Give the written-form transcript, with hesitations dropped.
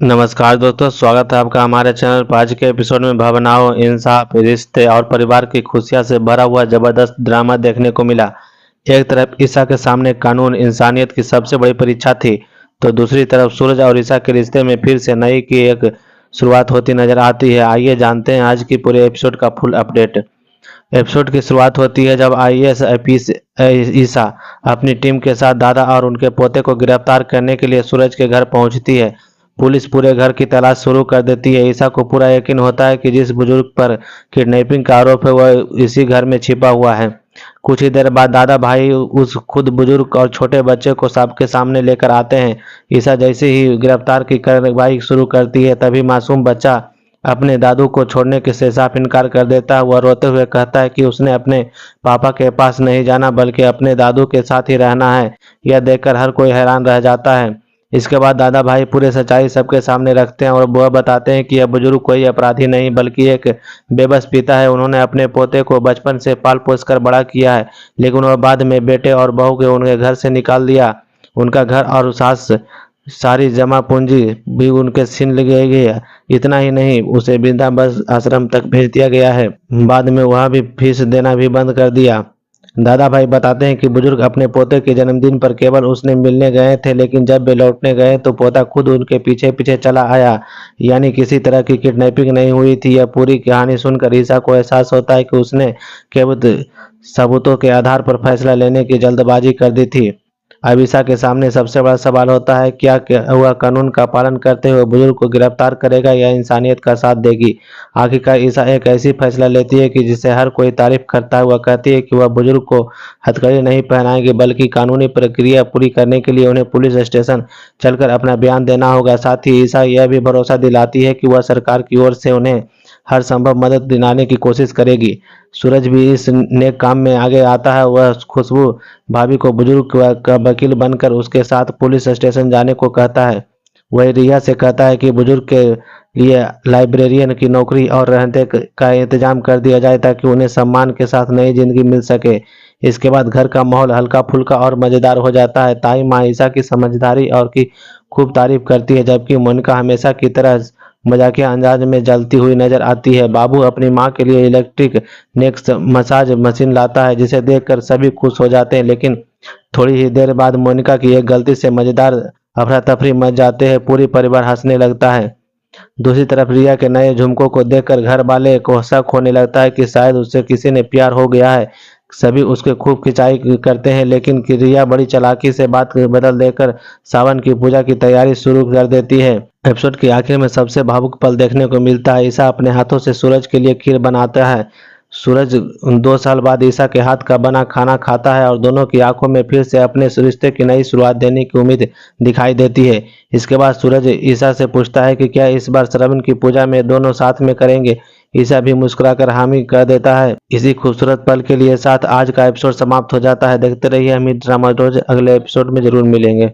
नमस्कार दोस्तों, स्वागत है आपका हमारे चैनल पर। आज के एपिसोड में भावनाओं, इंसाफ, रिश्ते और परिवार की खुशियां से भरा हुआ जबरदस्त ड्रामा देखने को मिला। एक तरफ ईसा के सामने कानून इंसानियत की सबसे बड़ी परीक्षा थी, तो दूसरी तरफ सूरज और ईसा के रिश्ते में फिर से नई की एक शुरुआत होती नजर आती है। आइए जानते हैं आज की पूरे एपिसोड का फुल अपडेट। एपिसोड की शुरुआत होती है जब आईएएस आईपीएस ईसा अपनी टीम के साथ दादा और उनके पोते को गिरफ्तार करने के लिए सूरज के घर पहुंचती है। पुलिस पूरे घर की तलाश शुरू कर देती है। ईसा को पूरा यकीन होता है कि जिस बुजुर्ग पर किडनैपिंग का आरोप है वह इसी घर में छिपा हुआ है। कुछ ही देर बाद दादा भाई उस खुद बुजुर्ग और छोटे बच्चे को सबके सामने लेकर आते हैं। ईसा जैसे ही गिरफ्तार की कार्रवाई शुरू करती है तभी मासूम बच्चा अपने दादू को छोड़ने के से साफ इनकार कर देता है। वह रोते हुए कहता है कि उसने अपने पापा के पास नहीं जाना बल्कि अपने दादू के साथ ही रहना है। यह देखकर हर कोई हैरान रह जाता है। इसके बाद दादा भाई पूरे सच्चाई सबके सामने रखते हैं और वह बताते हैं कि यह बुजुर्ग कोई अपराधी नहीं बल्कि एक बेबस पिता है। उन्होंने अपने पोते को बचपन से पाल पोस कर बड़ा किया है, लेकिन वह बाद में बेटे और बहू के उनके घर से निकाल दिया। उनका घर और सास सारी जमा पूंजी भी उनके छीन ली गई है। इतना ही नहीं, उसे वृद्धाश्रम आश्रम तक भेज दिया गया है। बाद में वह भी फीस देना भी बंद कर दिया। दादा भाई बताते हैं कि बुजुर्ग अपने पोते के जन्मदिन पर केवल उसने मिलने गए थे, लेकिन जब वे लौटने गए तो पोता खुद उनके पीछे पीछे चला आया। यानी किसी तरह की किडनैपिंग नहीं हुई थी। यह पूरी कहानी सुनकर ईसा को एहसास होता है कि उसने केवल सबूतों के आधार पर फैसला लेने की जल्दबाजी कर दी थी। अब ईसा के सामने सबसे बड़ा सवाल होता है, क्या वह कानून का पालन करते हुए बुजुर्ग को गिरफ्तार करेगा या इंसानियत का साथ देगी। आखिरकार ईसा एक ऐसी फैसला लेती है कि जिसे हर कोई तारीफ करता है। वह कहती है कि वह बुजुर्ग को हथकड़ी नहीं पहनाएगी बल्कि कानूनी प्रक्रिया पूरी करने के लिए उन्हें पुलिस स्टेशन चलकर अपना बयान देना होगा। साथ ही ईसा यह भी भरोसा दिलाती है कि वह सरकार की ओर से उन्हें हर संभव मदद दिलाने की कोशिश करेगी। सूरज भी इस नेक काम में आगे आता है। वह खुशबू भाभी को बुजुर्ग का वकील बनकर उसके साथ पुलिस स्टेशन जाने को कहता है। वह रिया से कहता है कि बुजुर्ग के लिए लाइब्रेरियन की नौकरी और रहने का इंतजाम कर दिया जाए ताकि उन्हें सम्मान के साथ नई जिंदगी मिल सके। इसके बाद घर का माहौल हल्का फुल्का और मजेदार हो जाता है। ताई माँ ईसा की समझदारी और की खूब तारीफ करती है, जबकि मोनिका हमेशा की तरह मजाकिया अंदाज में जलती हुई नजर आती है। बाबू अपनी माँ के लिए इलेक्ट्रिक नेक्स्ट मसाज मशीन लाता है जिसे देखकर सभी खुश हो जाते हैं, लेकिन थोड़ी ही देर बाद मोनिका की एक गलती से मजेदार अफरा तफरी मच जाते हैं। पूरी परिवार हंसने लगता है। दूसरी तरफ रिया के नए झुमकों को देखकर घर वाले को शक होने लगता है कि शायद उससे किसी ने प्यार हो गया है। सभी उसके खूब खिंचाई करते हैं, लेकिन कि रिया बड़ी चालाकी से बात बदल देकर सावन की पूजा की तैयारी शुरू कर देती है। एपिसोड के आखिर में सबसे भावुक पल देखने को मिलता है। ईसा अपने हाथों से सूरज के लिए खीर बनाता है। सूरज 2 साल बाद ईसा के हाथ का बना खाना खाता है और दोनों की आंखों में फिर से अपने रिश्ते की नई शुरुआत देने की उम्मीद दिखाई देती है। इसके बाद सूरज ईसा से पूछता है कि क्या इस बार श्रावण की पूजा में दोनों साथ में करेंगे। ईसा भी मुस्कुराकर हामी कर देता है। इसी खूबसूरत पल के लिए साथ आज का एपिसोड समाप्त हो जाता है। देखते रहिए हम ड्रामा रोज। अगले एपिसोड में जरूर मिलेंगे।